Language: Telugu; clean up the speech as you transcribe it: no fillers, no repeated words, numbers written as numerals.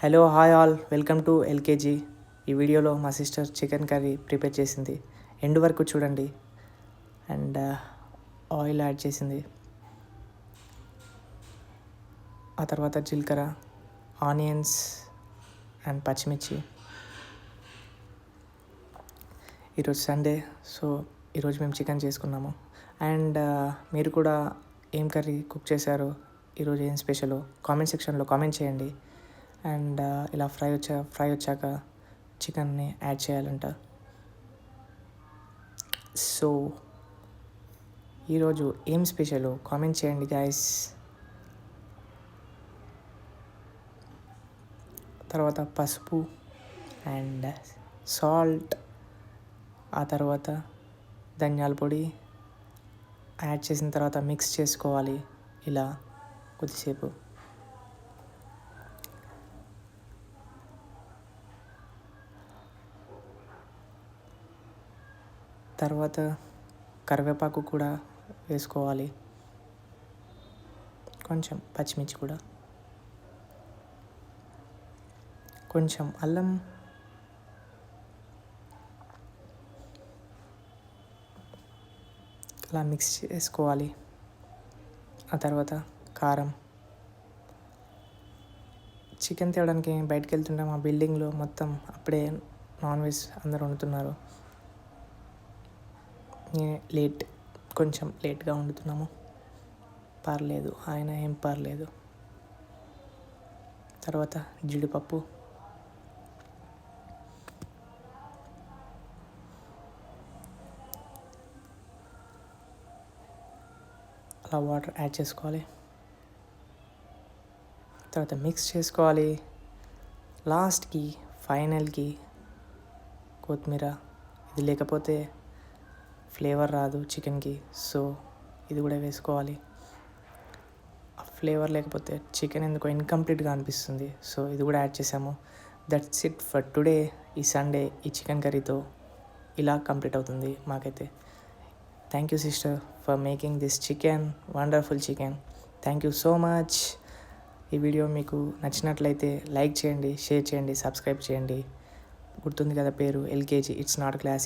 Hello hi all, welcome to LKG. ఈ వీడియోలో మా సిస్టర్ చికెన్ కర్రీ ప్రిపేర్ చేసింది. ఎండ్ వరకు చూడండి. అండ్ ఆయిల్ యాడ్ చేసింది. ఆ తర్వాత జీలకర్ర, ఆనియన్స్ అండ్ పచ్చిమిర్చి. ఈరోజు సండే, సో ఈరోజు మేము చికెన్ చేసుకున్నాము. అండ్ మీరు కూడా ఏం కర్రీ కుక్ చేశారో, ఈరోజు ఏం స్పెషలో కామెంట్ సెక్షన్లో కామెంట్ చేయండి. అండ్ ఇలా ఫ్రై వచ్చాక చికెన్ని యాడ్ చేయాలంట. సో ఈరోజు ఏం స్పెషలో కామెంట్ చేయండి గైస్. తర్వాత పసుపు అండ్ సాల్ట్, ఆ తర్వాత ధనియాల పొడి యాడ్ చేసిన తర్వాత మిక్స్ చేసుకోవాలి ఇలా కొద్దిసేపు. తర్వాత కరివేపాకు కూడా వేసుకోవాలి, కొంచెం పచ్చిమిర్చి కూడా, కొంచెం అల్లం, అలా మిక్స్ చేసుకోవాలి. ఆ తర్వాత కారం. చికెన్ తేవడానికి బయటకు వెళ్తుంటే మా బిల్డింగ్లో మొత్తం అప్పుడే నాన్ వెజ్ అందరూ వండుతున్నారు. కొంచెం లేట్గా వండుతున్నాము. పర్లేదు, ఆయన ఏం పర్లేదు. తర్వాత జీడిపప్పు, అలా వాటర్ యాడ్ చేసుకోవాలి. తర్వాత మిక్స్ చేసుకోవాలి. లాస్ట్కి ఫైనల్కి కొత్తిమీర. ఇది లేకపోతే ఫ్లేవర్ రాదు చికెన్కి, సో ఇది కూడా వేసుకోవాలి. ఆ ఫ్లేవర్ లేకపోతే చికెన్ ఎందుకో ఇన్కంప్లీట్గా అనిపిస్తుంది, సో ఇది కూడా యాడ్ చేసాము. That's it for today. ఈ సండే ఈ చికెన్ కర్రీతో ఇలా కంప్లీట్ అవుతుంది మాకైతే. Thank you sister for making this chicken, wonderful chicken. Thank you so much. ఈ వీడియో మీకు నచ్చినట్లయితే లైక్ చేయండి, షేర్ చేయండి, సబ్స్క్రైబ్ చేయండి. గుర్తుంది కదా పేరు, ఎల్కేజీ. It's not class.